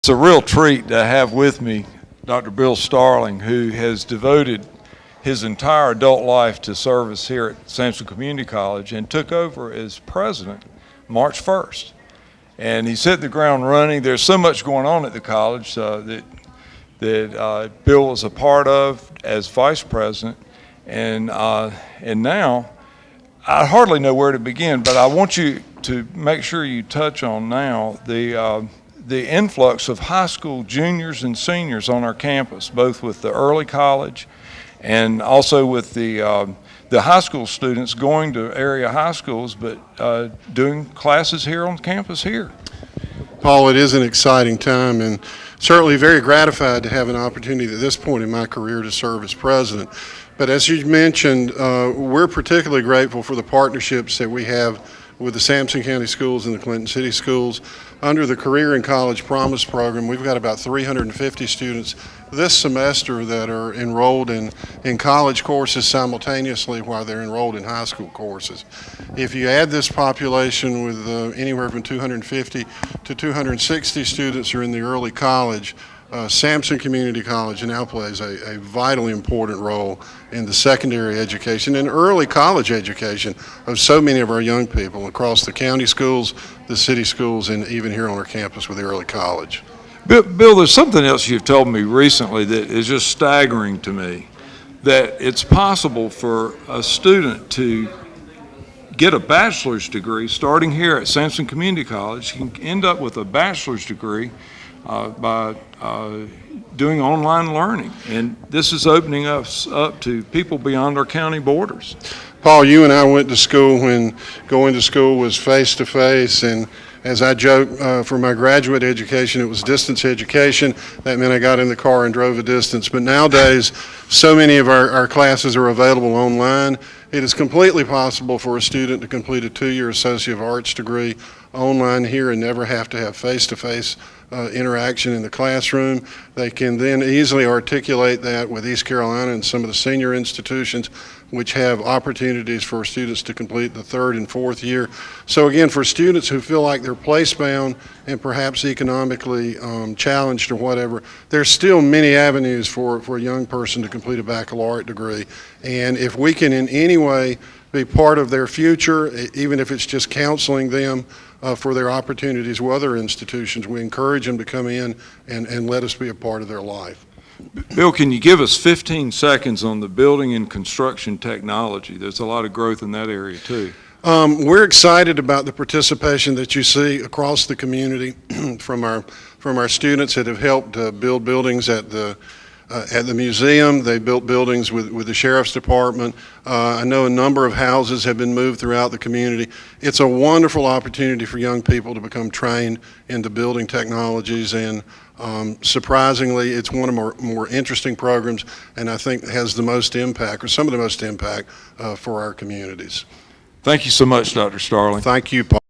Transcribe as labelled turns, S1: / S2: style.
S1: It's a real treat to have with me Dr. Bill Starling, who has devoted his entire adult life to service here at Sampson Community College and took over as president March 1st. And he's hit the ground running. There's so much going on at the college that Bill was a part of as vice president. And now, I hardly know where to begin, but I want you to make sure you touch on now the influx of high school juniors and seniors on our campus, both with the early college and also with the high school students going to area high schools, but doing classes here on campus here.
S2: Paul, it is an exciting time, and certainly very gratified to have an opportunity at this point in my career to serve as president. But as you mentioned, we're particularly grateful for the partnerships that we have with the Sampson County Schools and the Clinton City Schools. Under the Career and College Promise Program, we've got about 350 students this semester that are enrolled in college courses simultaneously while they're enrolled in high school courses. If you add this population with anywhere from 250 to 260 students are in the early college, Sampson Community College now plays a vitally important role in the secondary education and early college education of so many of our young people across the county schools, the city schools, and even here on our campus with the early college.
S1: Bill, there's something else you've told me recently that is just staggering to me, that it's possible for a student to get a bachelor's degree starting here at Sampson Community College. You can end up with a bachelor's degree by doing online learning, and this is opening us up to people beyond our county borders.
S2: Paul, you and I went to school when going to school was face-to-face, and as I joke, for my graduate education, it was distance education. That meant I got in the car and drove a distance. But nowadays, so many of our classes are available online. It is completely possible for a student to complete a 2-year Associate of Arts degree online here and never have to have face-to-face interaction in the classroom. They can then easily articulate that with East Carolina and some of the senior institutions which have opportunities for students to complete the 3rd and 4th year. So again, for students who feel like they're place-bound and perhaps economically challenged or whatever, there's still many avenues for a young person to complete a baccalaureate degree. And if we can in any way be part of their future, even if it's just counseling them for their opportunities with other institutions, we encourage them to come in and let us be a part of their life.
S1: Bill, can you give us 15 seconds on the building and construction technology? There's a lot of growth in that area too.
S2: We're excited about the participation that you see across the community from our students that have helped build buildings at the museum. They built buildings with the Sheriff's Department. I know a number of houses have been moved throughout the community. It's a wonderful opportunity for young people to become trained into building technologies, and surprisingly, it's one of our more interesting programs, and I think has the most impact, or some of the most impact, for our communities.
S1: Thank you so much, Dr. Starling.
S2: Thank you, Paul.